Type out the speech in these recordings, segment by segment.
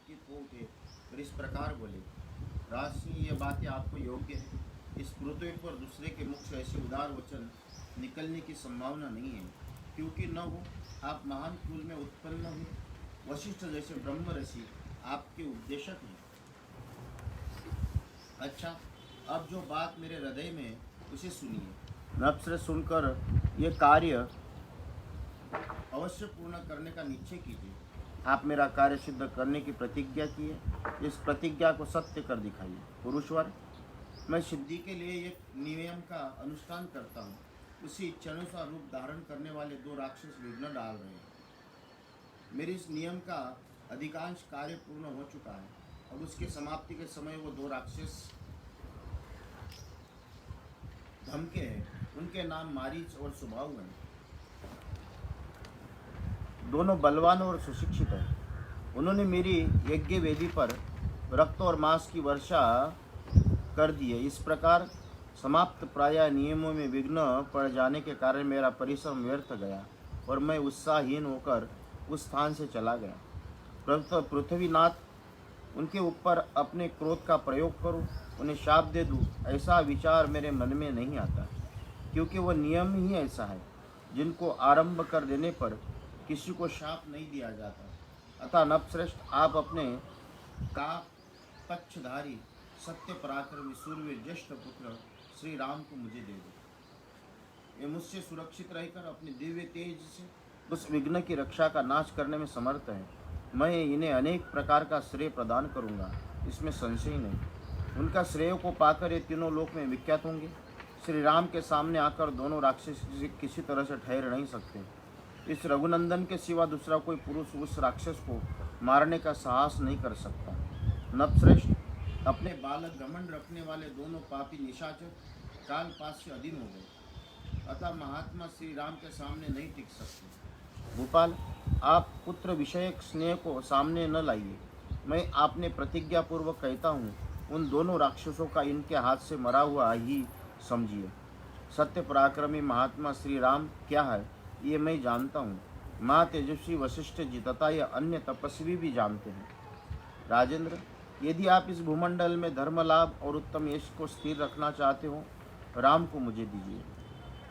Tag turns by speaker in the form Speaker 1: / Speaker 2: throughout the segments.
Speaker 1: पुलकित हो उठे और इस प्रकार बोले, राजसिंह, ये बातें आपको योग्य है। इस पृथ्वी पर दूसरे के मुख से ऐसे उदार वचन निकलने की संभावना नहीं है, क्योंकि न हो आप महान कुल में उत्पन्न हुए। वशिष्ठ जैसे ब्रह्म ऋषि आपके उपदेशक हैं। अच्छा, अब जो बात मेरे हृदय में, उसे सुनिए। नभ से सुनकर ये कार्य अवश्य पूर्ण करने का निश्चय कीजिए। आप मेरा कार्य सिद्ध करने की प्रतिज्ञा की है, इस प्रतिज्ञा को सत्य कर दिखाइए। पुरुषवर, मैं सिद्धि के लिए एक नियम का अनुष्ठान करता हूँ। उसी इच्छानुसार रूप धारण करने वाले दो राक्षस विघ्न डाल रहे हैं। मेरे इस नियम का अधिकांश कार्य पूर्ण हो चुका है। अब उसके समाप्ति के समय वो दो राक्षस धमके हैं। उनके नाम मारीच और सुबाहु हैं। दोनों बलवान और सुशिक्षित हैं। उन्होंने मेरी यज्ञ वेदी पर रक्त और मांस की वर्षा कर दी है। इस प्रकार समाप्त प्राय नियमों में विघ्न पड़ जाने के कारण मेरा परिश्रम व्यर्थ गया और मैं उत्साहहीन होकर उस स्थान से चला गया। पृथ्वीनाथ, उनके ऊपर अपने क्रोध का प्रयोग करूं, उन्हें शाप दे दूं, ऐसा विचार मेरे मन में नहीं आता, क्योंकि वह नियम ही ऐसा है जिनको आरंभ कर देने पर किसी को शाप नहीं दिया जाता। अतः नपश्रेष्ठ, आप अपने का पक्षधारी सत्य पराक्रमी सूर्य ज्येष्ठ पुत्र श्री राम को मुझे दे दो। ये मुझसे सुरक्षित रहकर अपने दिव्य तेज से उस विघ्न की रक्षा का नाश करने में समर्थ है। मैं इन्हें अनेक प्रकार का श्रेय प्रदान करूंगा, इसमें संशय नहीं। उनका श्रेय को पाकर ये तीनों लोक में विख्यात होंगे। श्री राम के सामने आकर दोनों राक्षस किसी तरह से ठहर नहीं सकते। इस रघुनंदन के सिवा दूसरा कोई पुरुष उस राक्षस को मारने का साहस नहीं कर सकता। नपश्रेष्ठ, अपने बालक घमंड रखने वाले दोनों पापी निशाचर काल पास से अधीन हो गए, अतः महात्मा श्री राम के सामने नहीं टिक सकते। भोपाल, आप पुत्र विषयक स्नेह को सामने न लाइए। मैं आपने प्रतिज्ञा पूर्वक कहता हूँ, उन दोनों राक्षसों का इनके हाथ से मरा हुआ ही समझिए। सत्य पराक्रमी महात्मा श्री राम क्या है ये मैं जानता हूँ। माँ तेजस्वी वशिष्ठ जी तथा ये अन्य तपस्वी भी जानते हैं। राजेंद्र, यदि आप इस भूमंडल में धर्म लाभ और उत्तम यश को स्थिर रखना चाहते हो, राम को मुझे दीजिए।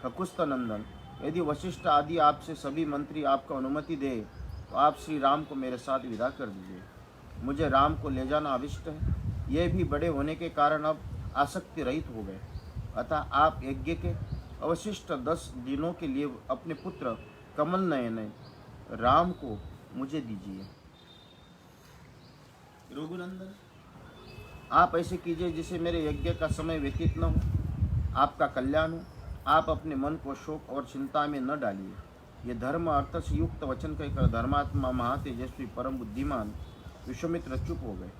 Speaker 1: खकुस्त नंदन, यदि वशिष्ठ आदि आपसे सभी मंत्री आपको अनुमति दे तो आप श्री राम को मेरे साथ विदा कर दीजिए। मुझे राम को ले जाना अविष्ट है। ये भी बड़े होने के कारण अब आसक्ति रहित हो गए। अतः आप यज्ञ के अवशिष्ट 10 दिनों के लिए अपने पुत्र कमल नयन राम को मुझे दीजिए। रघुनंदन, आप ऐसे कीजिए जिससे मेरे यज्ञ का समय व्यतीत न हो, आपका कल्याण हो। आप अपने मन को शोक और चिंता में न डालिए। ये धर्म अर्थ से युक्त वचन कहकर धर्मात्मा महातेजस्वी परम बुद्धिमान विश्वामित्र चुप हो गए।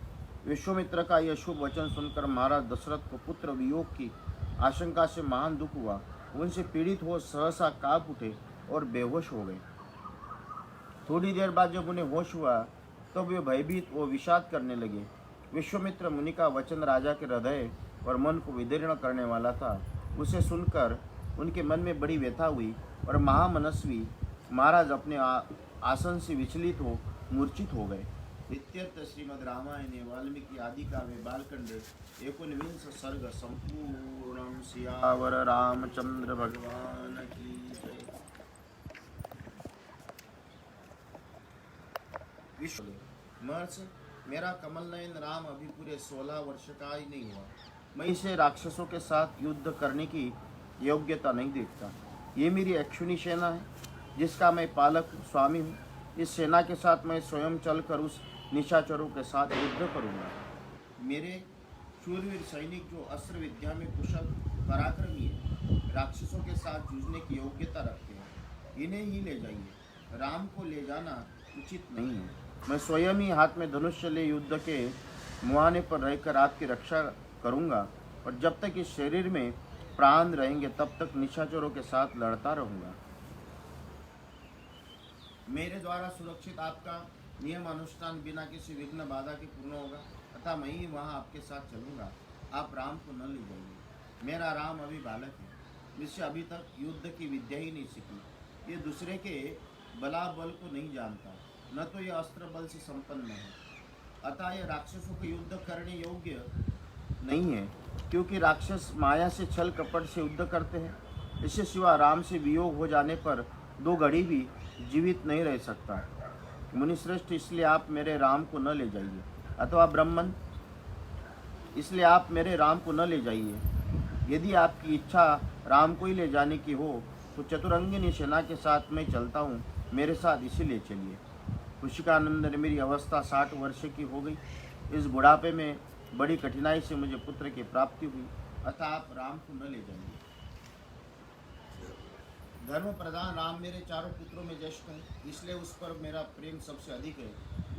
Speaker 1: विश्वामित्र का यह शुभ वचन सुनकर महाराज दशरथ को पुत्र वियोग की आशंका से महान दुख हुआ। उनसे पीड़ित हो सहसा कांप उठे और बेहोश हो गए। थोड़ी देर बाद जब उन्हें होश हुआ तब वे भयभीत व विषाद करने लगे। विश्वामित्र मुनि का वचन राजा के हृदय और मन को विदीर्ण करने वाला था। उसे सुनकर उनके मन में बड़ी व्यथा हुई और महामनस्वी महाराज अपने आसन से विचलित हो मूर्छित हो गए। इत्यर्थ श्रीमद् रामायणे वाल्मीकि आदि काव्ये बालकांडे 19 सर्ग संपूर्णं। सियावर रामचंद्र भगवान की जय। विश्व महर्षि, मेरा कमल नयन राम अभी पूरे 16 वर्ष का ही नहीं हुआ। मैं इसे राक्षसों के साथ युद्ध करने की योग्यता नहीं देखता। ये मेरी अक्षुणी सेना है जिसका मैं पालक स्वामी हूँ। इस सेना के साथ मैं स्वयं चलकर उस निशाचरों के साथ युद्ध करूँगा। मेरे शूरवीर सैनिक जो अस्त्र विद्या में कुशल पराक्रमी है, राक्षसों के साथ जूझने की योग्यता रखते हैं, इन्हें ही ले जाइए। राम को ले जाना उचित नहीं है। मैं स्वयं ही हाथ में धनुष्य ले युद्ध के मुहाने पर रहकर आपकी रक्षा करूंगा और जब तक इस शरीर में प्राण रहेंगे तब तक निशाचरों के साथ लड़ता रहूंगा। मेरे द्वारा सुरक्षित आपका नियम अनुष्ठान बिना किसी विघ्न बाधा के पूर्ण होगा, अतः मैं ही वहाँ आपके साथ चलूंगा। आप राम को न ले जाइए। मेरा राम अभी बालक है, जिससे अभी तक युद्ध की विद्या ही नहीं सीखी। ये दूसरे के बलाबल को नहीं जानता, न तो ये अस्त्र बल से संपन्न है। अतः ये राक्षसों को युद्ध करने योग्य नहीं है, क्योंकि राक्षस माया से छल कपट से युद्ध करते हैं। इससे सिवा राम से वियोग हो जाने पर 2 घड़ी भी जीवित नहीं रह सकता। मुनिश्रेष्ठ, इसलिए आप मेरे राम को न ले जाइए, अथवा ब्राह्मण, इसलिए आप मेरे राम को न ले जाइए। यदि आपकी इच्छा राम को ही ले जाने की हो तो चतुरंगिनी सेना के साथ मैं चलता हूँ, मेरे साथ इसीलिए चलिए। कुशिकानंद ने, मेरी अवस्था 60 वर्ष की हो गई। इस बुढ़ापे में बड़ी कठिनाई से मुझे पुत्र की प्राप्ति हुई, अतः आप राम को न ले जाइए। धर्म प्रधान राम मेरे चारों पुत्रों में ज्येष्ठ हैं, इसलिए उस पर मेरा प्रेम सबसे अधिक है,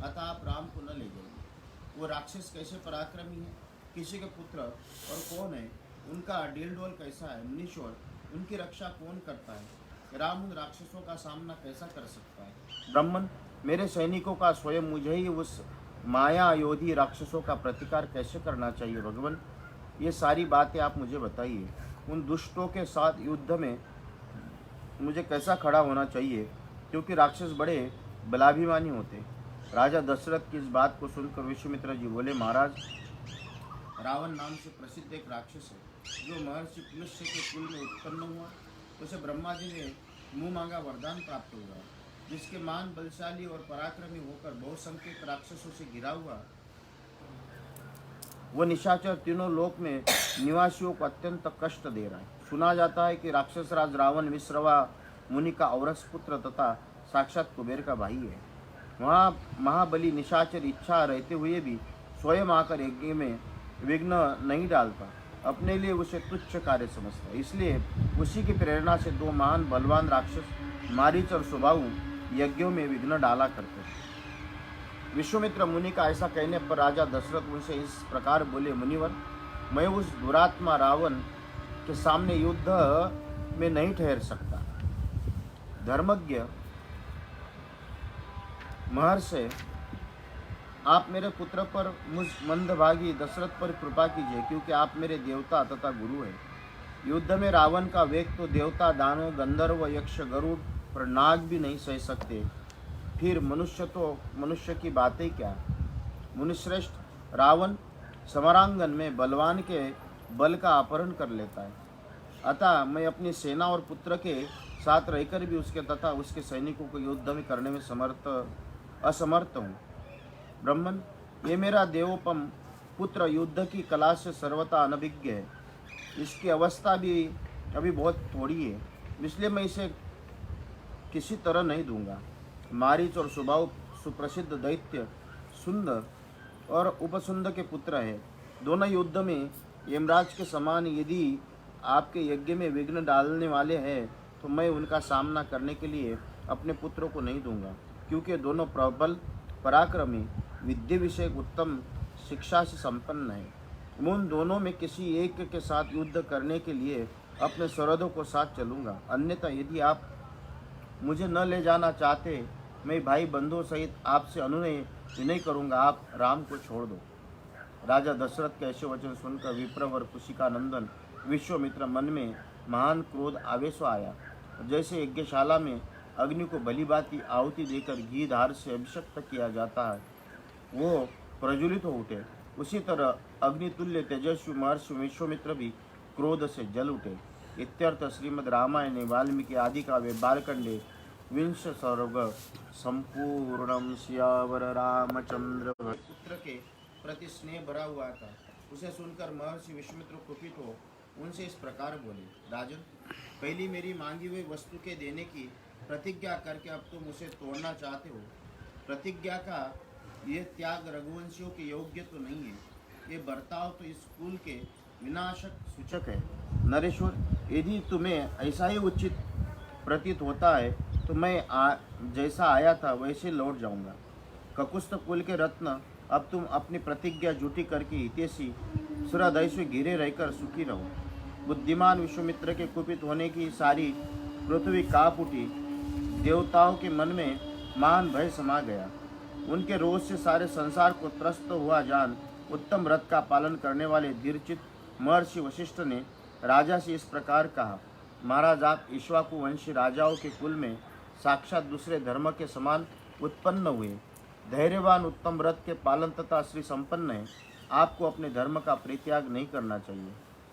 Speaker 1: अतः आप राम को न ले जाइए। वो राक्षस कैसे पराक्रमी है, किसी के पुत्र और कौन है, उनका डील डोल कैसा है, मुनीश्वर, उनकी रक्षा कौन करता है, राम उन राक्षसों का सामना कैसा कर सकता है। ब्राह्मण, मेरे सैनिकों का स्वयं मुझे ही उस माया योधी राक्षसों का प्रतिकार कैसे करना चाहिए। भगवान, ये सारी बातें आप मुझे बताइए। उन दुष्टों के साथ युद्ध में मुझे कैसा खड़ा होना चाहिए, क्योंकि राक्षस बड़े बलाभिमानी होते। राजा दशरथ की इस बात को सुनकर विश्वामित्र जी बोले, महाराज, रावण नाम से प्रसिद्ध एक राक्षस है, जो महर्षि पुलुष्य के कुल में उत्पन्न हुआ। उसे ब्रह्मा जी ने मुँह मांगा वरदान प्राप्त हुआ, जिसके मान बलशाली और पराक्रमी होकर बहुसंख्यक राक्षसों से घिरा हुआ। वह निशाचर तीनों लोक में निवासियों को अत्यंत कष्ट दे रहा है। सुना जाता है कि राक्षस राज रावण विश्रवा मुनि का औरस पुत्र तथा साक्षात कुबेर का भाई है। वहाँ महाबली निशाचर इच्छा रहते हुए भी स्वयं आकर यज्ञ में विघ्न नहीं डालता, अपने लिए उसे तुच्छ कार्य समझता है। इसलिए उसी की प्रेरणा से 2 महान बलवान राक्षस मारीच और सुबाहु यज्ञों में विघ्न डाला करते हैं। विश्वामित्र मुनि का ऐसा कहने पर राजा दशरथ उनसे इस प्रकार बोले, मुनिवर, मैं उस दुरात्मा रावण के सामने युद्ध में नहीं ठहर सकता। धर्मज्ञ महर्षि, आप मेरे पुत्र पर, मुझ मंदभागी दशरथ पर कृपा कीजिए, क्योंकि आप मेरे देवता तथा गुरु हैं। युद्ध में रावण का वेग तो देवता, दानव, गंधर्व, यक्ष, गरुड़ और नाग भी नहीं सह सकते, फिर मनुष्य की बातें क्या। मुनिश्रेष्ठ, रावण समरांगन में बलवान के बल का अपहरण कर लेता है, अतः मैं अपनी सेना और पुत्र के साथ रहकर भी उसके तथा उसके सैनिकों को युद्ध में करने में असमर्थ हूँ। ब्राह्मण, ये मेरा देवोपम पुत्र युद्ध की कला से सर्वथा अनभिज्ञ है। इसकी अवस्था भी अभी बहुत थोड़ी है, इसलिए मैं इसे किसी तरह नहीं दूंगा। मारीच और सुबाहु सुप्रसिद्ध दैत्य सुंदर और उपसुंद के पुत्र है। दोनों युद्ध में यमराज के समान यदि आपके यज्ञ में विघ्न डालने वाले हैं, तो मैं उनका सामना करने के लिए अपने पुत्रों को नहीं दूंगा, क्योंकि दोनों प्रबल, पराक्रमी, विद्या विषय उत्तम शिक्षा से संपन्न है। उन दोनों में किसी एक के साथ युद्ध करने के लिए अपने सरहदों को साथ चलूँगा। अन्यथा यदि आप मुझे न ले जाना चाहते, मैं भाई बंधुओं सहित आपसे अनुनय नहीं करूँगा, आप राम को छोड़ दो। राजा दशरथ के ऐसे वचन सुनकर विप्रवर कुशिकानंदन विश्वामित्र मन में महान क्रोध आवेश आया। जैसे यज्ञशाला में अग्नि को भली भांति आहुति देकर घी धार से अभिषक्त किया जाता है, वो प्रज्वलित हो उठे। उसी तरह अग्नितुल्य तेजस्वी महर्षि विश्वामित्र भी क्रोध से जल उठे। इत्यर्थ श्रीमद् रामायणे वाल्मीकि आदि काव्ये बालकांडे विंश सर्ग संपूर्णम। सियावर रामचंद्र पुत्र के प्रति स्नेह भरा हुआ था। उसे सुनकर महर्षि विश्वामित्र कुपित हो उनसे इस प्रकार बोले, राजन, पहली मेरी मांगी हुई वस्तु के देने की प्रतिज्ञा करके अब तुम उसे तोड़ना चाहते हो। प्रतिज्ञा का ये त्याग रघुवंशियों के योग्य तो नहीं है। ये बर्ताव तो इस कुल के विनाशक सूचक है। नरेश्वर, यदि तुम्हें ऐसा ही उचित प्रतीत होता है तो मैं जैसा आया था वैसे लौट जाऊंगा। ककुस्थ कुल के रत्न, अब तुम अपनी प्रतिज्ञा झूठी करके हितेशी सुरदय से घिरे रहकर सुखी रहो। बुद्धिमान विश्वामित्र के कुपित होने की सारी पृथ्वी काँप उठी। देवताओं के मन में महान भय समा गया। उनके रोष से सारे संसार को त्रस्त हुआ जान उत्तम व्रत का पालन करने वाले धीरचित महर्षि वशिष्ठ ने राजा से इस प्रकार कहा, महाराज, आप इक्ष्वाकु वंशी राजाओं के कुल में साक्षात दूसरे धर्म के समान उत्पन्न हुए। धैर्यवान, उत्तम व्रत के पालन तथा श्री संपन्न है, आपको अपने धर्म का परित्याग नहीं करना चाहिए।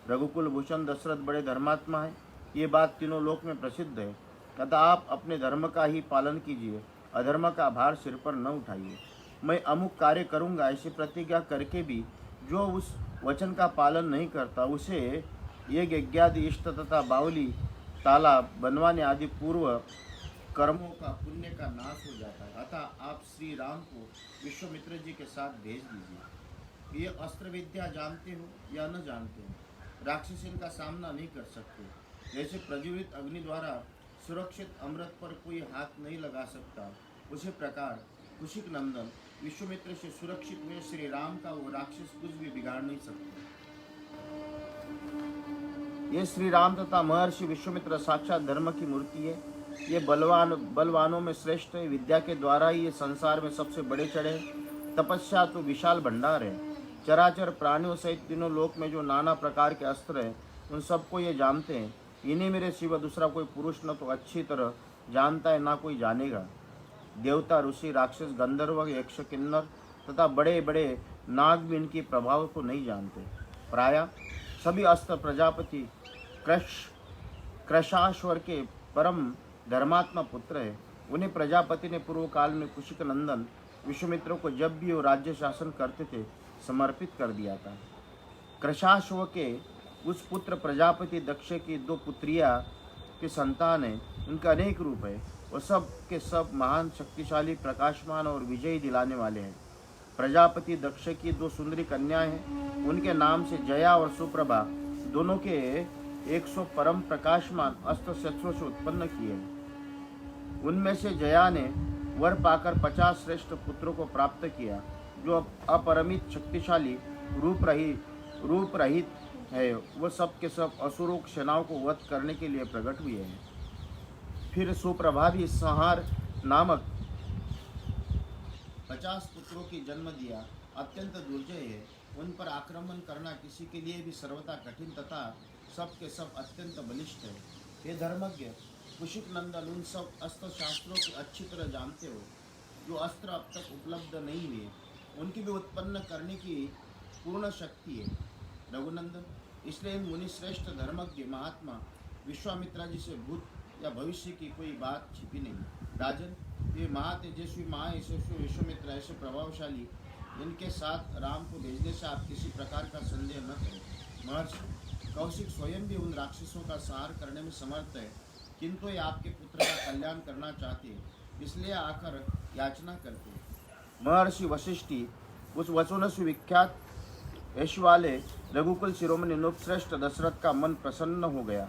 Speaker 1: रघुकुल भूषण दशरथ बड़े धर्मात्मा है, ये बात तीनों लोक में प्रसिद्ध है। तथा आप अपने धर्म का ही पालन कीजिए, अधर्म का भार सिर पर न उठाइए। मैं अमुक कार्य करूँगा ऐसी प्रतिज्ञा करके भी जो उस वचन का पालन नहीं करता, उसे यज्ञादि इष्ट तथा बावली, तालाब बनवाने आदि पूर्व कर्मों का, पुण्य का नाश हो जाता है। अतः आप श्री राम को विश्वामित्र जी के साथ भेज दीजिए। ये अस्त्र विद्या जानते हो या न जानते हो, राक्षस इनका सामना नहीं कर सकते। जैसे प्रज्वलित अग्नि द्वारा सुरक्षित अमृत पर कोई हाथ नहीं लगा सकता, उसी प्रकार कुशिक नंदन विश्वामित्र से सुरक्षित हुए श्री राम का वो राक्षस कुछ भी बिगाड़ नहीं सकते। ये श्री राम तथा महर्षि विश्वामित्र साक्षात धर्म की मूर्ति है। ये बलवानों में श्रेष्ठ है, विद्या के द्वारा ही ये संसार में सबसे बड़े चढ़े। तपस्या तो विशाल भंडार है। चराचर प्राणियों सहित तीनों लोक में जो नाना प्रकार के अस्त्र हैं, उन सबको ये जानते हैं। इन्हीं मेरे सिवा दूसरा कोई पुरुष न तो अच्छी तरह जानता है, ना कोई जानेगा। देवता, ऋषि, राक्षस, गंधर्व, यक्ष, किन्नर तथा बड़े बड़े नाग भी इनके प्रभाव को नहीं जानते। प्रायः सभी अस्त्र प्रजापति कृशाश्वर के परम धर्मात्मा पुत्र है। उन्हें प्रजापति ने पूर्व काल में कुशिक नंदन विश्वामित्र को जब भी वो राज्य शासन करते थे समर्पित कर दिया था। कृशाश्व के उस पुत्र प्रजापति दक्ष की 2 पुत्रियां के संतान है। उनके अनेक रूप है, वो सब के सब महान, शक्तिशाली, प्रकाशमान और विजयी दिलाने वाले हैं। प्रजापति दक्ष की 2 सुंदरी कन्याएं हैं। उनके नाम से जया और सुप्रभा दोनों के 100 परम प्रकाशमान अस्त्र शस्त्रों से उत्पन्न किए हैं। उनमें से जया ने वर पाकर 50 श्रेष्ठ पुत्रों को प्राप्त किया, जो अपरिमित शक्तिशाली रूप रहित है। वह सब के सब असुरों की सेनाओं को वध करने के लिए प्रकट हुए हैं। फिर सुप्रभा भी संहार नामक 50 पुत्रों की जन्म दिया। अत्यंत दुर्जय है, उन पर आक्रमण करना किसी के लिए भी सर्वथा कठिन तथा सब के सब अत्यंत बलिष्ठ है। हे धर्मज्ञ कुशिक नंदन, उन सब अस्त्र शास्त्रों को अच्छी तरह जानते हो, जो अस्त्र अब तक उपलब्ध नहीं हुए, उनकी भी उत्पन्न करने की पूर्ण शक्ति है। रघुनंदन, इसलिए मुनि श्रेष्ठ धर्मज्ञ महात्मा विश्वामित्रा जी से भूत या भविष्य की कोई बात छिपी नहीं। राजन, ये महातेजस्वी महायशस्वी विश्वामित्र ऐसे प्रभावशाली, इनके साथ राम को भेजने से आप किसी प्रकार का संदेह न करें। महर्षि कौशिक स्वयं भी उन राक्षसों का संहार करने में समर्थ है, किंतु ये आपके पुत्र का कल्याण करना चाहते हैं, इसलिए आकर याचना करते हैं। महर्षि वशिष्ठी उस वचनों से विख्यात यश वाले रघुकुल शिरोमणि नृपश्रेष्ठ दशरथ का मन प्रसन्न हो गया,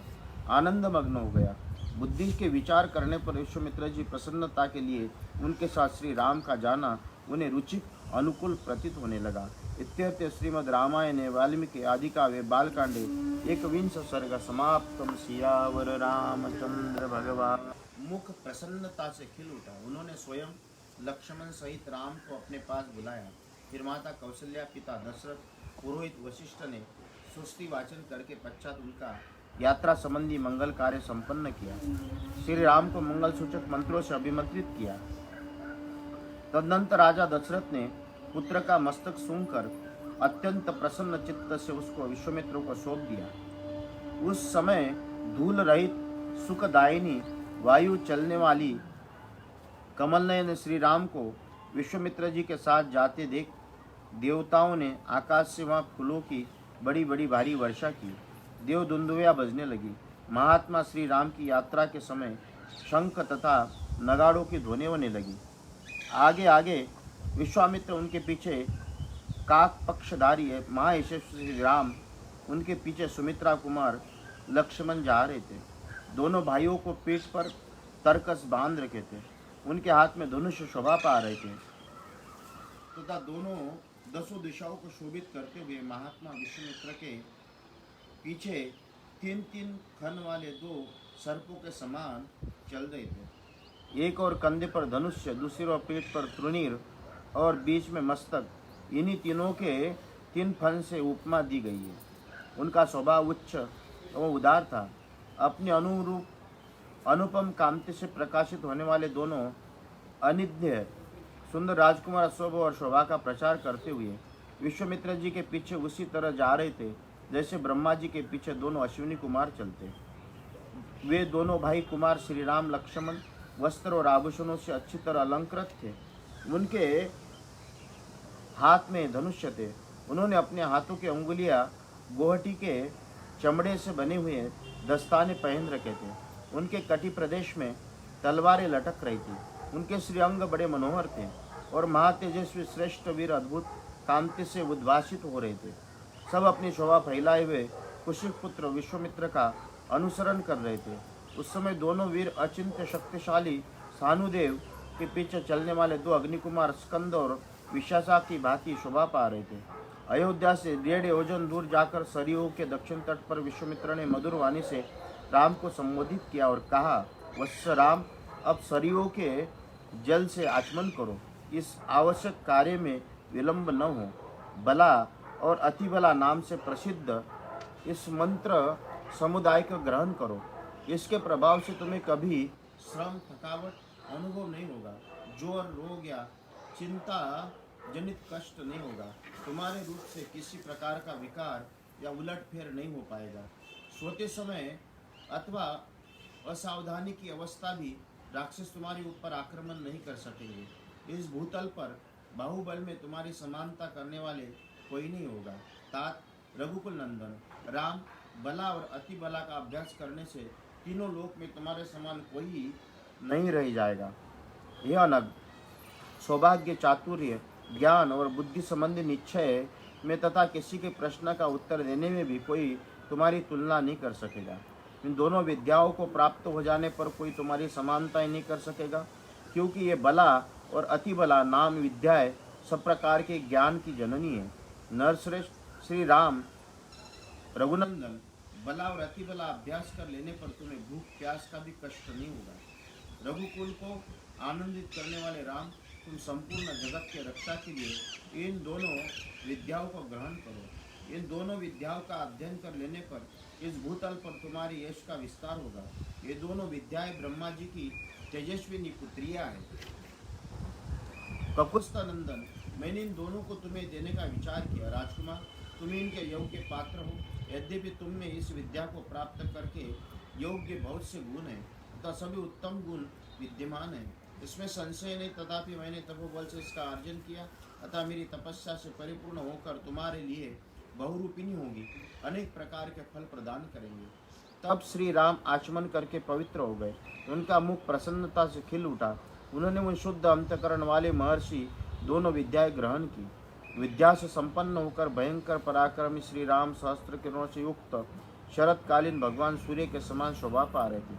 Speaker 1: आनंद मग्न हो गया। बुद्धि के विचार करने पर विश्वामित्र जी प्रसन्नता के लिए उनके साथ श्री राम का जाना उन्हें रुचि अनुकूल प्रतीत होने लगा। इत्यर्थ श्रीमद् रामायणे वाल्मीकि आदि काव्ये बालकांडे 21 सर्ग समाप्तम। सियावर रामचंद्र भगवान। मुख प्रसन्नता से खिल उठा। उन्होंने स्वयं लक्ष्मण सहित राम को अपने पास बुलाया। फिर माता कौशल्या, पिता दशरथ, पुरोहित वशिष्ठ ने सुस्ति वाचन करके पश्चात उनका यात्रा संबंधी मंगल कार्य संपन्न किया। श्री राम को मंगल सूचक मंत्रों से अभिमंत्रित किया। तदनंतर राजा दशरथ ने पुत्र का मस्तक सूंघकर अत्यंत प्रसन्न चित्त से उसको विश्वामित्र को सौंप दिया। उस समय धूल रहित सुखदायिनी वायु चलने वाली कमलनयन श्री राम को विश्वामित्र जी के साथ जाते देख देवताओं ने आकाश से वहाँ फूलों की बड़ी बड़ी भारी वर्षा की। देव दुंदुभियाँ बजने लगी। महात्मा श्री राम की यात्रा के समय शंख तथा नगाड़ों की ध्वनि होने लगी। आगे आगे विश्वामित्र, उनके पीछे काक पक्षधारी है महायशस्वी श्री राम, उनके पीछे सुमित्रा कुमार लक्ष्मण जा रहे थे। दोनों भाइयों को पीठ पर तरकस बांध रखे थे। उनके हाथ में धनुष शोभा पा रहे थे तथा दोनों 10 दिशाओं को शोभित करते हुए महात्मा विश्वामित्र के पीछे 3-3 खन वाले 2 सर्पों के समान चल रहे थे। एक और कंधे पर धनुष्य, दूसरी ओर पीठ पर तृणीर और बीच में मस्तक। इन्हीं तीनों के 3 फन से उपमा दी गई है। उनका स्वभाव उच्च और उदार था। अपने अनुरूप अनुपम कांति से प्रकाशित होने वाले दोनों अनिध्य सुंदर राजकुमार स्वभाव और शोभा का प्रचार करते हुए विश्वामित्र जी के पीछे उसी तरह जा रहे थे जैसे ब्रह्मा जी के पीछे दोनों अश्विनी कुमार चलते। वे दोनों भाई कुमार श्री राम लक्ष्मण वस्त्र और आभूषणों से अच्छी तरह अलंकृत थे। उनके हाथ में धनुष्य थे। उन्होंने अपने हाथों की अंगुलियां गोहटी के चमड़े से बने हुए दस्ताने पहन रखे थे। उनके कटी प्रदेश में तलवारें लटक रही थी। उनके श्री अंग बड़े मनोहर थे और महातेजस्वी श्रेष्ठ वीर अद्भुत कांति से उद्भासित हो रहे थे। सब अपनी शोभा फैलाए हुए कुशिक पुत्र विश्वामित्र का अनुसरण कर रहे थे। उस समय दोनों वीर अचिंत्य शक्तिशाली सानुदेव के पीछे चलने वाले दो अग्निकुमार स्कंद और विशाखा की भांति शोभा पा रहे थे। अयोध्या से 1.5 योजन दूर जाकर सरयू के दक्षिण तट पर विश्वामित्र ने मधुर वाणी से राम को संबोधित किया और कहा, वत्स राम, अब सरयू के जल से आचमन करो। इस आवश्यक कार्य में विलंब न हो। बला और अतिबला नाम से प्रसिद्ध इस मंत्र समुदाय का ग्रहण करो। इसके प्रभाव से तुम्हें कभी श्रम थकावट अनुभव नहीं होगा। जोर रोग या चिंता जनित कष्ट नहीं होगा। तुम्हारे रूप से किसी प्रकार का विकार या उलटफेर नहीं हो पाएगा। सोते समय अथवा असावधानी की अवस्था भी राक्षस तुम्हारे ऊपर आक्रमण नहीं कर सकेंगे। इस भूतल पर बाहुबल में तुम्हारी समानता करने वाले कोई नहीं होगा। तात रघुकुल नंदन राम, बला और अति बला का अभ्यास करने से तीनों लोक में तुम्हारे समान कोई नहीं रह जाएगा। यह नग सौभाग्य, चातुर्य, ज्ञान और बुद्धि संबंधी निश्चय में तथा किसी के प्रश्न का उत्तर देने में भी कोई तुम्हारी तुलना नहीं कर सकेगा। इन दोनों विद्याओं को प्राप्त हो जाने पर कोई तुम्हारी समानता ही नहीं कर सकेगा, क्योंकि ये बला और अति बला नाम विद्याएं सब प्रकार के ज्ञान की जननी है। नरश्रेष्ठ श्री राम रघुनंदन, बला और अति बला अभ्यास कर लेने पर तुम्हें भूख प्यास का भी कष्ट नहीं होगा। रघुकुल को आनंदित करने वाले राम, तुम संपूर्ण जगत के रक्षा के लिए इन दोनों विद्याओं को ग्रहण करो। इन दोनों विद्याओं का अध्ययन कर लेने पर इस भूतल पर तुम्हारी यश का विस्तार होगा। ये दोनों विद्याएं ब्रह्मा जी की तेजस्विनी पुत्रियां हैं। ककुस्थ नंदन, मैंने इन दोनों को तुम्हें देने का विचार किया। राजकुमार, तुम इनके योग्य पात्र हो। यद्यपि तुम में इस विद्या को प्राप्त करके योग्य बहुत से गुण हैं तथा सभी उत्तम गुण विद्यमान हैं, इसमें संशय नहीं। तथापि मैंने तपोबल से इसका अर्जन किया अतः मेरी तपस्या से परिपूर्ण होकर तुम्हारे लिए बहुरूपिणी होगी, अनेक प्रकार के फल प्रदान करेंगे। तब श्री राम आचमन करके पवित्र हो गए। उनका मुख प्रसन्नता से खिल उठा। उन्होंने उन शुद्ध अंतकरण वाले महर्षि दोनों विद्याएं ग्रहण की। विद्या से संपन्न होकर भयंकर पराक्रमी श्री राम सहस्त्र किरणों से युक्त शरतकालीन भगवान सूर्य के समान शोभा पा रहे थे।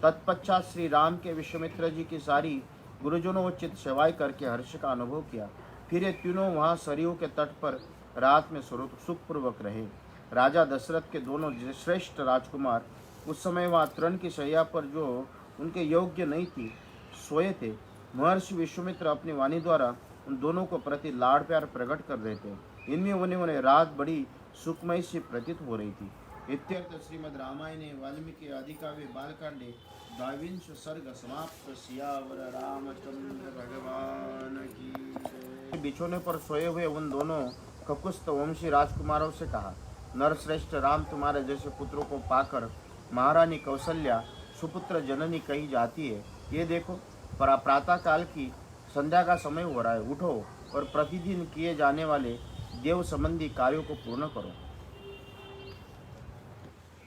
Speaker 1: तत्पश्चात श्री राम के विश्वामित्र जी की सारी गुरुजनोचित सेवाएं करके हर्ष का अनुभव किया। फिर ये तीनों वहाँ सरयू के तट पर रात में सुखपूर्वक रहे। राजा दशरथ के दोनों श्रेष्ठ राजकुमार उस समय वहाँ तृण की शैया पर जो उनके योग्य नहीं थी सोए थे। महर्षि विश्वामित्र अपनी वाणी द्वारा उन दोनों को प्रति लाड़ प्यार प्रकट कर रहे थे। इनमें उन्हें रात बड़ी सुखमय सी प्रतीत हो रही थी। इत्यर्थ श्रीमद् रामायणे वाल्मीकि आदिकाव्ये बालकांडे 22 सर्ग समाप्त। सियावर रामचंद्र भगवान की। बिछोने पर सोए हुए उन दोनों ककुस्थ वंशी राजकुमारों से कहा, नरश्रेष्ठ राम, तुम्हारे जैसे पुत्रों को पाकर महारानी कौशल्या सुपुत्र जननी कही जाती है। ये देखो, प्रातः काल की संध्या का समय हो रहा है। उठो और प्रतिदिन किए जाने वाले देव संबंधी कार्यों को पूर्ण करो।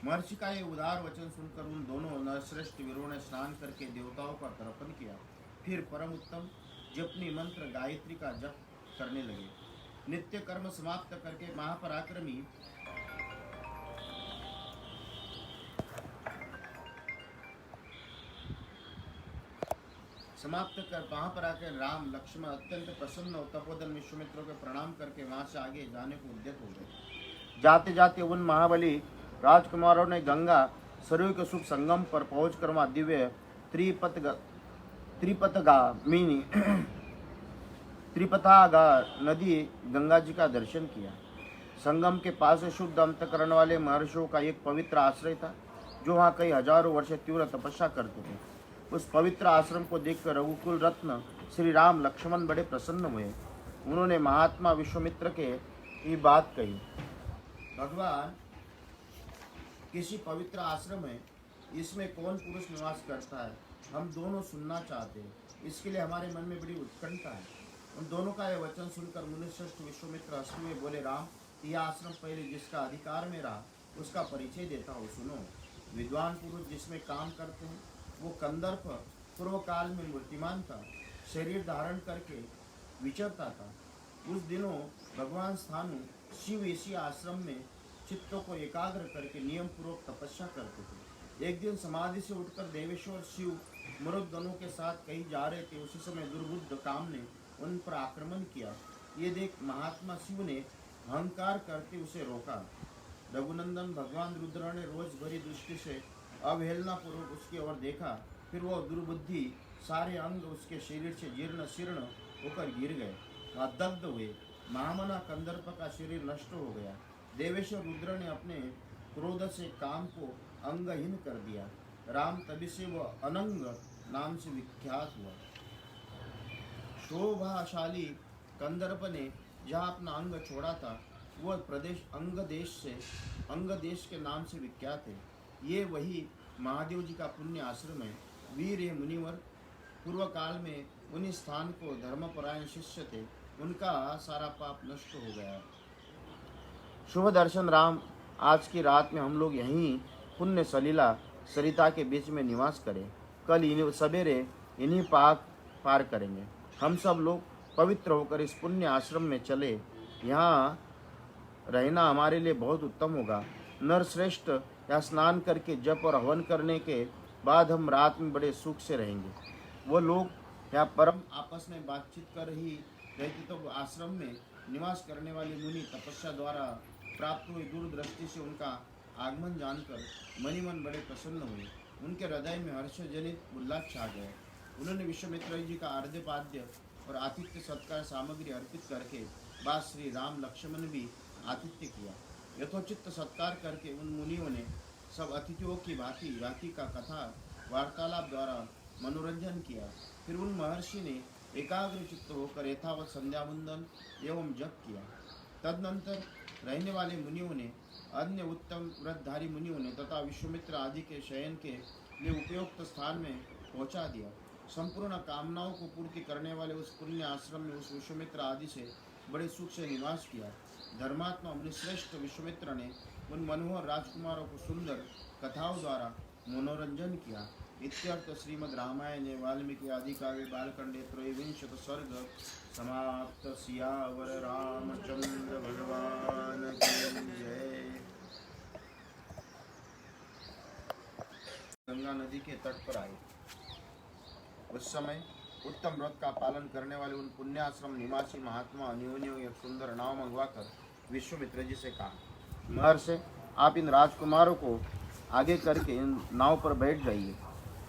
Speaker 1: महर्षि का ये उदार वचन सुनकर उन दोनों नरश्रेष्ठ वीरों ने स्नान करके देवताओं का तर्पण किया। फिर परम उत्तम जपनी मंत्र गायत्री का जप करने लगे। नित्य कर्म समाप्त करके महापराक्रमी वहां पर आकर राम लक्ष्मण अत्यंत प्रसन्न और तपोधन विश्वामित्र को प्रणाम करके वहां से आगे जाने को उद्यत हो गए। जाते जाते उन महाबली राजकुमारों ने गंगा सरयू के शुभ संगम पर पहुंचकर वहां दिव्य त्रिपथागा नदी गंगा जी का दर्शन किया। संगम के पास शुद्ध अंतकरण वाले महर्षियों का एक पवित्र आश्रय था, जो वहाँ कई हजारों वर्ष तीव्र तपस्या करते थे। उस पवित्र आश्रम को देखकर रघुकुल रत्न श्री राम लक्ष्मण बड़े प्रसन्न हुए। उन्होंने महात्मा विश्वामित्र के की बात कही। भगवान, किसी पवित्र आश्रम है, इसमें कौन पुरुष निवास करता है, हम दोनों सुनना चाहते हैं। इसके लिए हमारे मन में बड़ी उत्कंठा है। उन दोनों का यह वचन सुनकर मुनिश्रेष्ठ विश्वामित्र हंसते हुए बोले, राम, यह आश्रम पहले जिसका अधिकार में रहा उसका परिचय देता हूँ, सुनो। विद्वान पुरुष जिसमें काम करते हैं वो कंदर्प पूर्व काल में मूर्तिमान था, शरीर धारण करके विचरता था। उस दिनों भगवान स्थानु शिव इसी आश्रम में चित्तों को एकाग्र करके नियम पूर्वक तपस्या करते थे। एक दिन समाधि से उठकर देवेश्वर शिव मरुदगणों के साथ कहीं जा रहे थे। उसी समय दुर्बुद्ध काम ने उन पर आक्रमण किया। ये देख महात्मा शिव ने अहंकार करते उसे रोका। रघुनंदन भगवान रुद्र ने रोज भरी दृष्टि से अवहेलना पूर्वक उसकी ओर देखा। फिर वह दुर्बुद्धि सारे अंग उसके शरीर से जीर्ण शीर्ण होकर गिर गए, दग्ध हुए। महामना कंदर्प का शरीर नष्ट हो गया। देवेश्वर रुद्र ने अपने क्रोध से काम को अंगहीन कर दिया। राम तभी से वह अनंग नाम से विख्यात हुआ। शोभाशाली कंदर्प ने जहाँ अपना अंग छोड़ा था वह प्रदेश अंग देश के नाम से विख्यात है। ये वही महादेव जी का पुण्य आश्रम है। वीर ये मुनिवर पूर्व काल में उन्हीं स्थान को धर्मपरायण शिष्य थे, उनका सारा पाप नष्ट हो गया। शुभ दर्शन राम, आज की रात में हम लोग यहीं पुण्य सलीला सरिता के बीच में निवास करें। कल सवेरे इन्हीं पार करेंगे। हम सब लोग पवित्र होकर इस पुण्य आश्रम में चले। यहाँ रहना हमारे लिए बहुत उत्तम होगा। नरश्रेष्ठ यहाँ स्नान करके जप और हवन करने के बाद हम रात में बड़े सुख से रहेंगे। वो लोग यहाँ परम आपस में बातचीत कर ही रहते तो आश्रम में निवास करने वाले मुनि तपस्या द्वारा प्राप्त हुई दूरदृष्टि से उनका आगमन जानकर मनी मन बड़े प्रसन्न हुए। उनके हृदय में हर्षजनित उल्लास छा गया। उन्होंने विश्वामित्र जी का अर्घ्यपाद्य और आतिथ्य सत्कार सामग्री अर्पित करके बाद श्री राम लक्ष्मण भी आतिथ्य किया। यथोचित सत्कार करके उन मुनियों ने सब अतिथियों की भांति का कथा वार्तालाप द्वारा मनोरंजन किया। फिर उन महर्षि ने एकाग्र चित्त होकर यथावत संध्या वंदन एवं जप किया। तदनंतर रहने वाले मुनियों ने अन्य उत्तम व्रतधारी मुनियों ने तथा विश्वामित्र आदि के शयन के लिए उपयुक्त स्थान में पहुंचा दिया। संपूर्ण कामनाओं को पूर्ति करने वाले उस पुण्य आश्रम में उस विश्वामित्र आदि से बड़े सुख से निवास किया। धर्मात्मा मुनिश्रेष्ठ विश्वामित्र ने उन मनोहर राजकुमारों को सुंदर कथाओं द्वारा मनोरंजन किया। इत्यर्थ श्रीमद् रामायण वाल्मीकि आदि काव्य बालखंडे त्रयोविंशत सर्ग समाप्त। सियावर रामचंद्र भगवान की जय। गंगा नदी के तट पर आए। उस समय उत्तम व्रत का पालन करने वाले उन पुण्याश्रम निवासी महात्मा अन्योन्यों एक सुंदर नाव मंगवाकर विश्वामित्र जी से कहा, महर्षि, आप इन राजकुमारों को आगे करके इन नाव पर बैठ जाइए।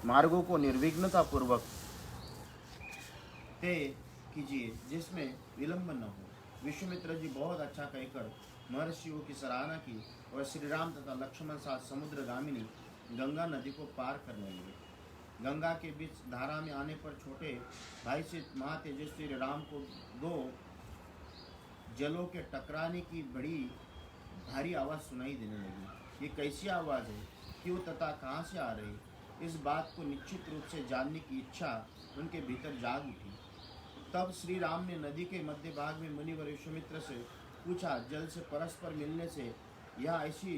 Speaker 1: मार्गों को निर्विघ्नता पूर्वक तय कीजिए, जिसमें विलंब न हो। विश्वामित्र जी बहुत अच्छा कहकर महर्षियों की सराहना की और श्री राम तथा लक्ष्मण साथ समुद्रगामिनी गंगा नदी को पार करने लगे। गंगा के बीच धारा में आने पर छोटे भाई से महातेजस्वी राम को दो जलों के टकराने की बड़ी भारी आवाज़ सुनाई देने लगी। ये कैसी आवाज़ है, क्यों तथा कहाँ से आ रही? इस बात को निश्चित रूप से जानने की इच्छा उनके भीतर जाग उठी। तब श्री राम ने नदी के मध्य भाग में मुनिवर विश्वामित्र से पूछा, जल से परस्पर मिलने से यह ऐसी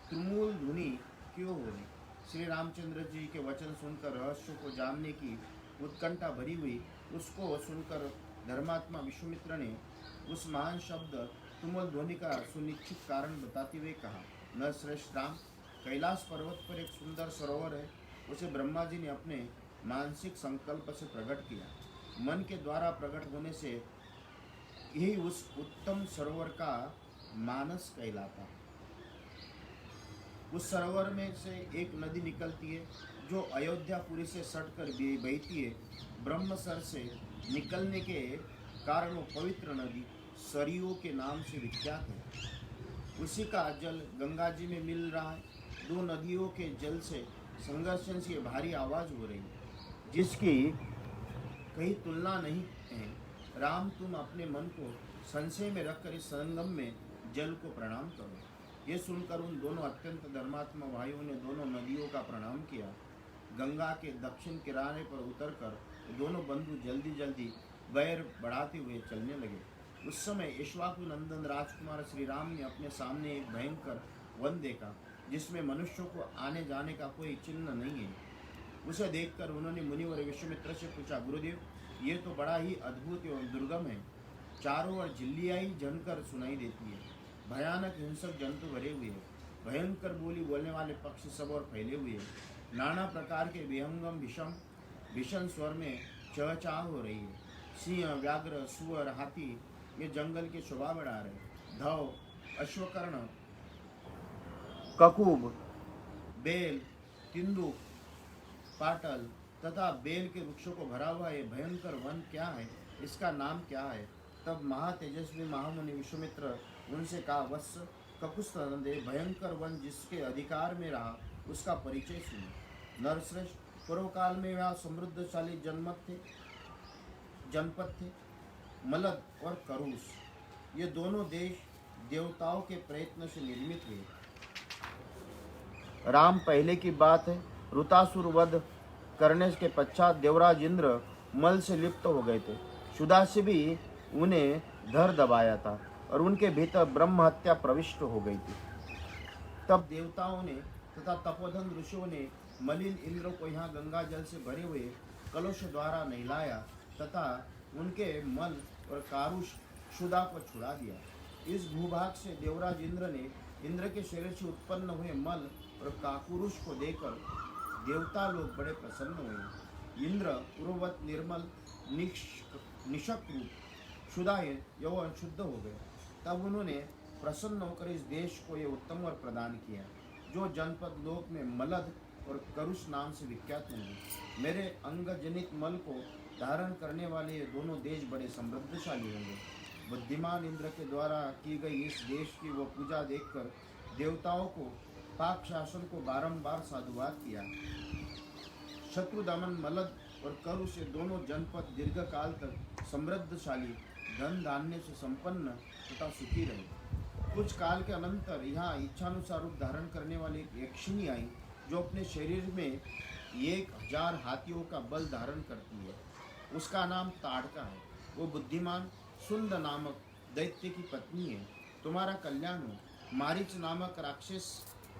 Speaker 1: तुमुल ध्वनि क्यों हो रही? श्री रामचंद्र जी के वचन सुनकर रहस्य को जानने की उत्कंठा भरी हुई। उसको सुनकर धर्मात्मा विश्वामित्र ने उस महान शब्द तुमुल ध्वनि का सुनिश्चित कारण बताते हुए कहा, न श्रेष्ठ राम, कैलाश पर्वत पर एक सुंदर सरोवर है। उसे ब्रह्मा जी ने अपने मानसिक संकल्प से प्रकट किया। मन के द्वारा प्रकट होने से यही उस उत्तम सरोवर का मानस कहलाता। उस सरोवर में से एक नदी निकलती है जो अयोध्यापुरी से सटकर बहती है। ब्रह्मसर से निकलने के कारण वो पवित्र नदी सरयू के नाम से विख्यात है। उसी का जल गंगा जी में मिल रहा है। दो नदियों के जल से संघर्षण से भारी आवाज़ हो रही है, जिसकी कहीं तुलना नहीं है। राम, तुम अपने मन को संशय में रखकर इस संगम में जल को प्रणाम करो। ये सुनकर उन दोनों अत्यंत धर्मात्मा भाइयों ने दोनों नदियों का प्रणाम किया। गंगा के दक्षिण किनारे पर उतरकर दोनों बंधु जल्दी जल्दी पैर बढ़ाते हुए चलने लगे। उस समय इक्ष्वाकु नंदन राजकुमार श्री राम ने अपने सामने एक भयंकर वन देखा, जिसमें मनुष्यों को आने जाने का कोई चिन्ह नहीं है। उसे देखकर उन्होंने मुनिवर विश्वामित्र से पूछा, गुरुदेव, ये तो बड़ा ही अद्भुत एवं दुर्गम है। चारों ओर झिल्लियाँ झनकर सुनाई देती है। भयानक हिंसक जंतु भरे हुए हैं। भयंकर बोली बोलने वाले पक्षी सब और फैले हुए हैं। नाना प्रकार के विहंगम भीषण स्वर में चहचहा हो रही है। सिंह, व्याघ्र, सुअर, हाथी ये जंगल की शोभा बढ़ा रहे। धव, अश्वकर्ण, ककुब, बेल, तिंदुक, पाटल तथा बेल के वृक्षों को भरा हुआ ये भयंकर वन क्या है? इसका नाम क्या है? तब महातेजस्वी महामुनि विश्वामित्र उनसे कहा, वत्स ककुस्तनंदे, भयंकर वन जिसके अधिकार में रहा उसका परिचय सुनो। नरश्रेष्ठ, पूर्व काल में वह समृद्धशाली जनपद थे। मलद और करुष ये दोनों देश देवताओं के प्रयत्न से निर्मित हुए। राम, पहले की बात है, ऋतासुर वध करने के पश्चात देवराज इंद्र मल से लिप्त हो गए थे। क्षुधा से भी उन्हें धर दबाया था और उनके भीतर ब्रह्म हत्या प्रविष्ट हो गई थी। तब देवताओं ने तथा तपोधन ऋषियों ने मलिन इंद्र को यहाँ गंगा जल से भरे हुए कलश द्वारा नहलाया तथा उनके मल और कारुष क्षुधा को छुड़ा दिया। इस भूभाग से देवराज इंद्र ने इंद्र के शरीर से उत्पन्न हुए मल और काकुरुष को देखकर देवता लोग बड़े प्रसन्न हुए। इंद्र पूर्ववत निर्मल निशक रूप क्षुधाएं यौवन शुद्ध हो गए। तब उन्होंने प्रसन्न होकर इस देश को ये उत्तम वर प्रदान किया, जो जनपद लोक में मलद और करुष नाम से विख्यात होंगे। मेरे अंग जनित मल को धारण करने वाले ये दोनों देश बड़े समृद्धशाली होंगे। बुद्धिमान इंद्र के द्वारा की गई इस देश की वो पूजा देखकर देवताओं को पाक शासन को बारंबार साधुवाद किया। शत्रु दमन मलद और करुष ये दोनों जनपद दीर्घ काल तक समृद्धशाली धन धान्य से संपन्न तथा सुखी रहे। कुछ काल के अनंतर यहाँ इच्छानुसार रूप धारण करने वाली एक यक्षिणी आई, जो अपने शरीर में 1000 हाथियों का बल धारण करती है। उसका नाम ताड़का है। वो बुद्धिमान सुंद नामक दैत्य की पत्नी है। तुम्हारा कल्याण हो। मारीच नामक राक्षस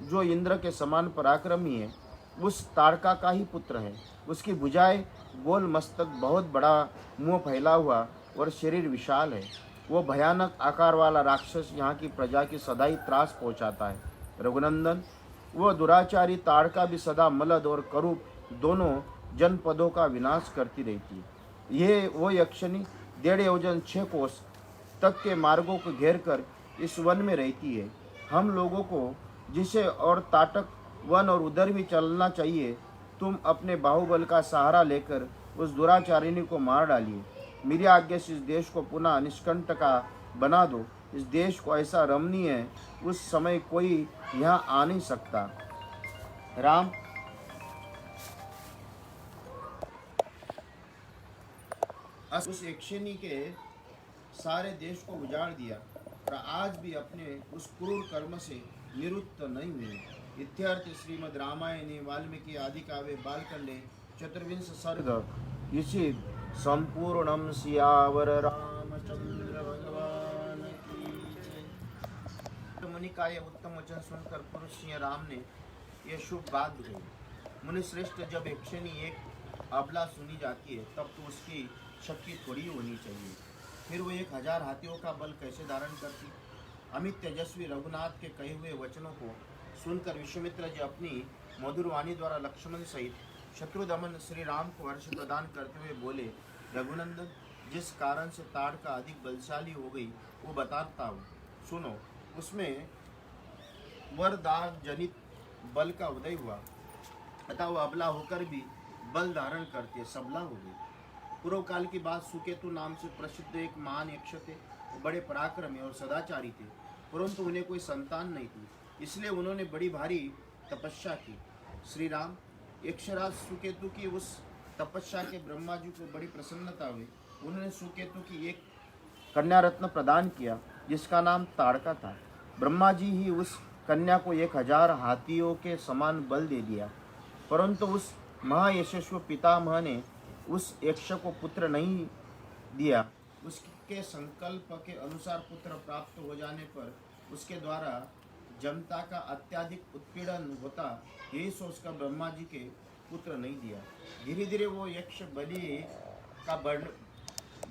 Speaker 1: जो इंद्र के समान पराक्रमी है, उस ताड़का का ही पुत्र है। उसकी भुजाएं गोल, मस्तक बहुत बड़ा, मुंह फैला हुआ और शरीर विशाल है। वो भयानक आकार वाला राक्षस यहाँ की प्रजा की सदा ही त्रास पहुँचाता है। रघुनंदन, वो दुराचारी ताड़का भी सदा मलद और करूप दोनों जनपदों का विनाश करती रहती है। ये वो यक्षिणी 1.5 योजन 6 कोस तक के मार्गों को घेर कर इस वन में रहती है। हम लोगों को जिसे और ताटक वन और उधर भी चलना चाहिए। तुम अपने बाहुबल का सहारा लेकर उस दुराचारिणी को मार डालिए। मेरी आज्ञा से इस देश को पुनः निष्कंटक का बना दो। इस देश को ऐसा रमणीय है, उस समय कोई यहाँ आ नहीं सकता। राम, उस यक्षिणी के सारे देश को उजाड़ दिया और आज भी अपने उस क्रूर कर्म से निवृत्त नहीं हुए। इत्यर्थ श्रीमद् रामायणे वाल्मीकि आदि काव्ये बालकांडे 24 सर्ग इसी संपूर्णम सियावर रामचंद्र भगवान की जय। मुनि का यह उत्तम वचन सुनकर पुरुष सिंह राम ने यह शुभ बात कही। मुनि श्रेष्ठ, जब यक्षिणी एक अबला सुनी जाती है तब तो उसकी शक्ति थोड़ी होनी चाहिए, फिर वो 1000 हाथियों का बल कैसे धारण करती। अमित तेजस्वी रघुनाथ के कहे हुए वचनों को सुनकर विश्वामित्र जी अपनी मधुर वाणी द्वारा लक्ष्मण सहित शत्रुदमन श्री राम को हर्ष प्रदान करते हुए बोले, रघुनंदन, जिस कारण से ताड़का अधिक बलशाली हो गई वो बताता हूँ, सुनो। उसमें वरदान जनित बल का उदय हुआ तथा वह अबला होकर भी बल धारण करते सबला हो गई। पूर्व काल की बात, सुकेतु नाम से प्रसिद्ध एक महान यक्ष थे। वो बड़े पराक्रमी और सदाचारी थे, परंतु उन्हें कोई संतान नहीं थी, इसलिए उन्होंने बड़ी भारी तपस्या की। श्री राम, यक्षराज सुकेतु की उस तपस्या के ब्रह्मा जी को बड़ी प्रसन्नता हुई। उन्होंने सुकेतु की एक कन्या रत्न प्रदान किया जिसका नाम ताड़का था। ब्रह्मा जी ही उस कन्या को 1000 हाथियों के समान बल दे दिया, परंतु उस महायशस्वी पितामह ने उस यक्ष को पुत्र नहीं दिया। उसके संकल्प के अनुसार पुत्र प्राप्त हो जाने पर उसके द्वारा जनता का अत्यधिक उत्पीड़न होता, यही सोचकर ब्रह्मा जी के पुत्र नहीं दिया। धीरे धीरे वो यक्ष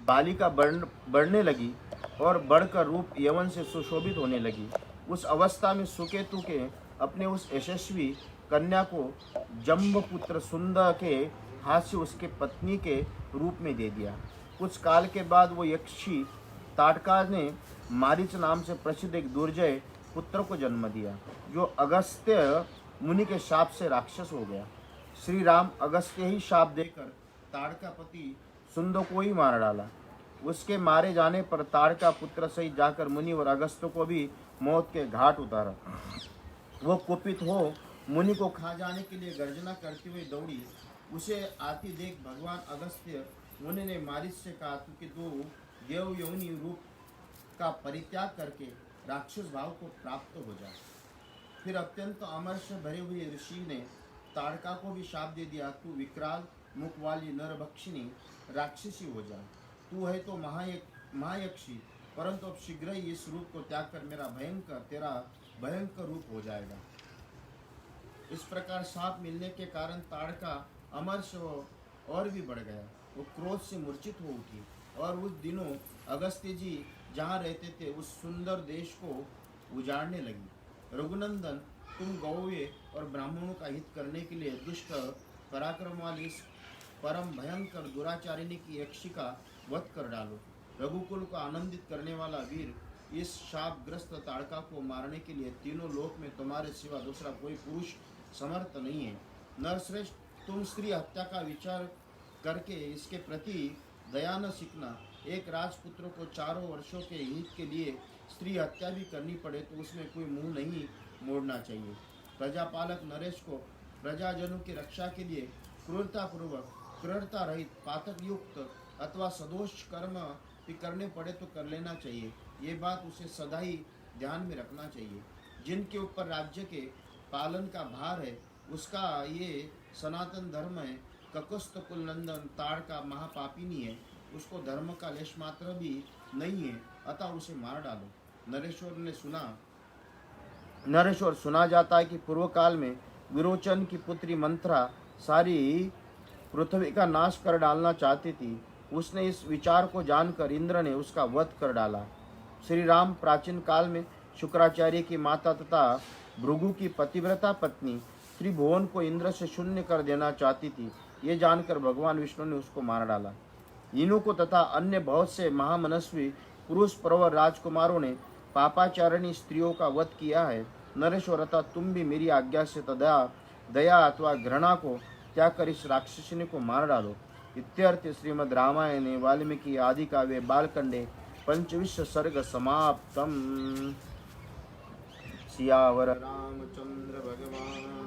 Speaker 1: बालिका बढ़ने लगी और बढ़कर रूप यवन से सुशोभित होने लगी। उस अवस्था में सुकेतु के अपने उस यशस्वी कन्या को जम्बपुत्र सुंदर के हाथ से उसके पत्नी के रूप में दे दिया। कुछ काल के बाद वो यक्षी ताड़का ने मारीच नाम से प्रसिद्ध एक दुर्जय पुत्र को जन्म दिया, जो अगस्त्य मुनि के शाप से राक्षस हो गया। श्री राम अगस्त्य ही शाप देकर ताड़का पति सुंदर को ही मार डाला। उसके मारे जाने पर ताड़का पुत्र सहित जाकर मुनि और अगस्त्य को भी मौत के घाट उतारा। वो कुपित हो मुनि को खा जाने के लिए गर्जना करते हुए दौड़ी। उसे आती देख भगवान अगस्त्य मुनि ने मारीच से कहा कि तू देव यौनी रूप का परित्याग करके राक्षस भाव को प्राप्त हो जा। फिर अत्यंत अमर्ष भरे हुए ऋषि ने ताड़का को भी शाप दे दिया, तू विकराल मुख वाली नरभक्षिणी राक्षसी हो जा। तू है तो महायक्षी, परंतु अब शीघ्र ही इस रूप को त्याग कर तेरा भयंकर रूप हो जाएगा। इस प्रकार शाप मिलने के कारण ताड़का अमर्ष और भी बढ़ गया। वो क्रोध से मूर्छित हो उठी और उस दिनों अगस्त्य जी जहाँ रहते थे उस सुंदर देश को उजाड़ने लगी। रघुनंदन, तुम गौवे और ब्राह्मणों का हित करने के लिए दुष्ट पराक्रम वाली इस परम भयंकर दुराचारिणी की यक्षी का वध कर डालो। रघुकुल को आनंदित करने वाला वीर, इस शापग्रस्त ताड़का को मारने के लिए तीनों लोक में तुम्हारे सिवा दूसरा कोई पुरुष समर्थ नहीं है। नरश्रेष्ठ, तुम स्त्री हत्या का विचार करके इसके प्रति दया न सीखना। एक राजपुत्र को 4 वर्षों के हित के लिए स्त्री हत्या भी करनी पड़े तो उसमें कोई मुंह नहीं मोड़ना चाहिए। प्रजापालक नरेश को प्रजाजनों की रक्षा के लिए क्रूरता रहित पातक युक्त अथवा सदोष कर्म भी करने पड़े तो कर लेना चाहिए। ये बात उसे सदा ही ध्यान में रखना चाहिए। जिनके ऊपर राज्य के पालन का भार है उसका ये सनातन धर्म है। ककुस्थ कुलनंदन ताड़का महापापिनी है, उसको धर्म का लेश मात्र भी नहीं है, अतः उसे मार डालो। नरेश्वर सुना जाता है कि पूर्व काल में विरोचन की पुत्री मंत्रा सारी पृथ्वी का नाश कर डालना चाहती थी। उसने इस विचार को जानकर इंद्र ने उसका वध कर डाला। श्री राम प्राचीन काल में शुक्राचार्य की माता तथा भृगु की पतिव्रता पत्नी त्रिभुवन को इंद्र से शून्य कर देना चाहती थी। ये जानकर भगवान विष्णु ने उसको मार डाला। इन्हों को तथा अन्य बहुत से महामनस्वी पुरुष प्रवर राजकुमारों ने पापाचारिणी स्त्रियों का वध किया है। नरेश्वर, अतः तुम भी मेरी आज्ञा से दया अथवा घृणा को त्याग कर इस राक्षसिनी को मार डालो। इत्यर्थ श्रीमद् रामायणे वाल्मीकि आदि काव्ये बालकांडे 25 सर्ग समाप्तम्। सियावर रामचंद्र भगवान